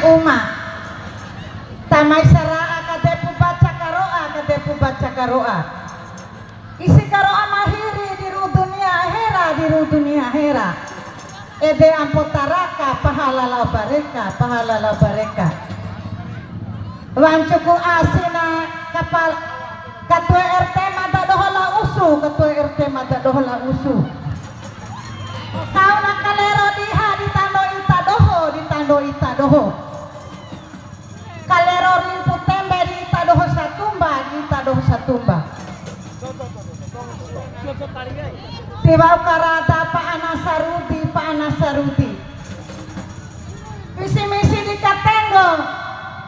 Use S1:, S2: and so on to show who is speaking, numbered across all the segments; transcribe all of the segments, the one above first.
S1: Uma tamai saraa kadepu baca karoa isi karoa mahiri di dunia hera ede ampotaraka pahala la bareka wancuku asina kapal ketua RT mada dohola usu kau nak kalero diha ditando itadoho kalero rimpu tembe di itadoho satumba tiba karata Pak Anasaruti misi di Katengo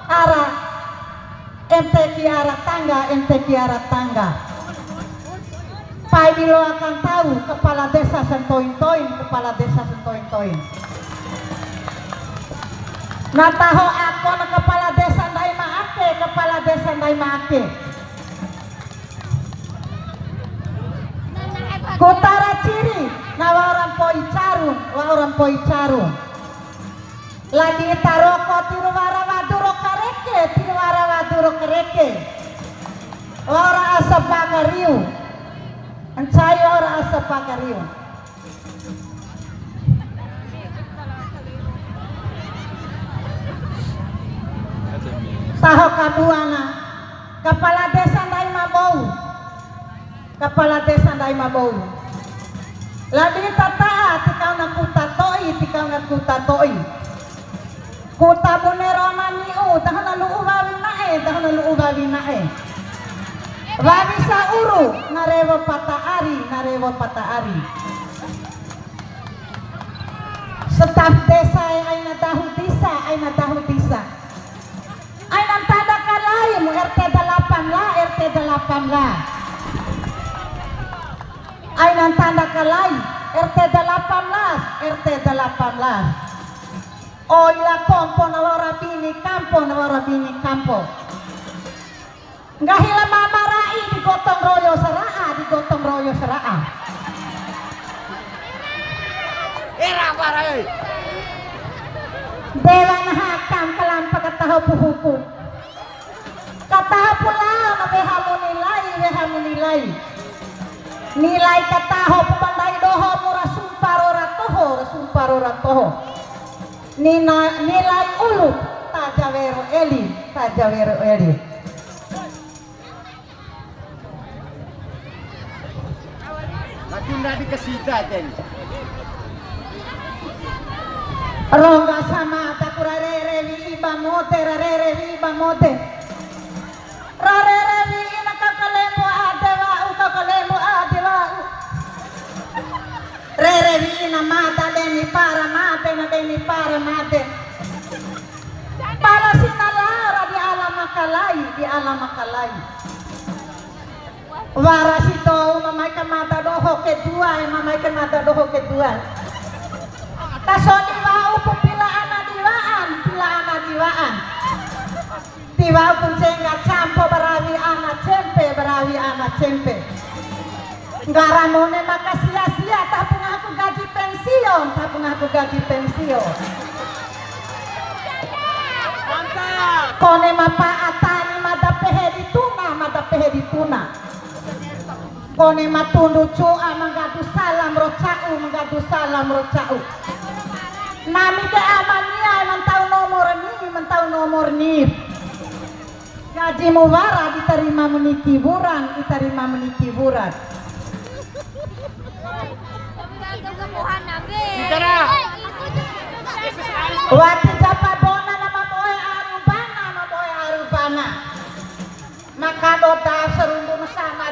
S1: arah ente kiara tangga Pai Bilo akan tahu kepala desa sentoin-toin nah tahu aku kepala desa ndai maake Kutara ciri na orang poi carung lagi taroko tiruwara waduro kereke orang asapakariu encai orang asapakariu tahu kabuana kepala desa ndai mabou lagi tataa tikau nak kutatoi kuta bunerona niu tahana lu ubawi nae wabi sauru narewo pataari staf desa aina tahu disa aina tada kalai mu RT 8 lah aina tanda kalai RT 18 oila kompo nawara bini kampo ngahila mamarai digotong royo seraa era parai dewan hakam kalam pakataho puhuku kataho pula wehamu nilai kataho pembandai doho murah sumparo ratoho nilai ulu tajawero eli
S2: Matunda dikasida den
S1: rongga sama takurarere iba mote rarere ina kakalemu adewa rere ina mata deni para mate para sinalara di alam makalai warasito mamai kamata doho kedua tasoni wau pilaan diwaan tiwa kuncenga campo barawi anak cempe ngaramone maka sia-sia tapung aku gaji pensiun mantap kone mapa atani mada pehe dituna kone matundu cua mengadu salam rocau nami ke amania mentau nomor ni gaji muwara diterima menikiburan wati japabona nama moe arubana maka dota serundun sama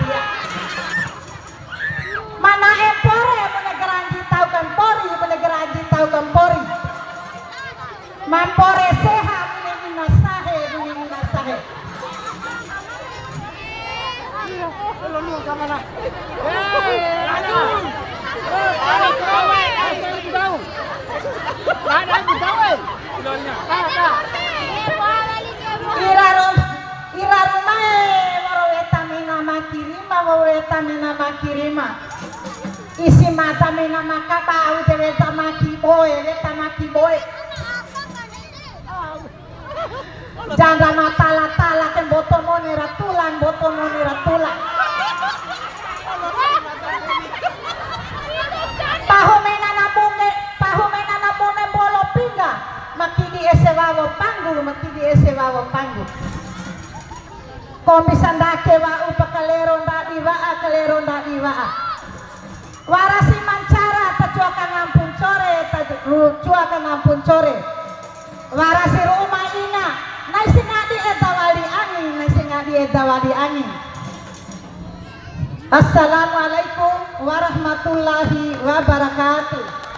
S1: dia mana empore menegeranji tahu kempori mampore seha minasahe
S2: lu kemana
S1: mina makirima isi mata mina makabau weta maki boy janda matala-tala kan botomoni ratulan botomoni ratulan pahumena nabune bolo pinga makidi ese wawo panggu komisandake wa upakalero ndadi wa warasi mancara tacuakan ngampun sore warasi rumah ina naisingadi edawali angin. Assalamualaikum warahmatullahi wabarakatuh.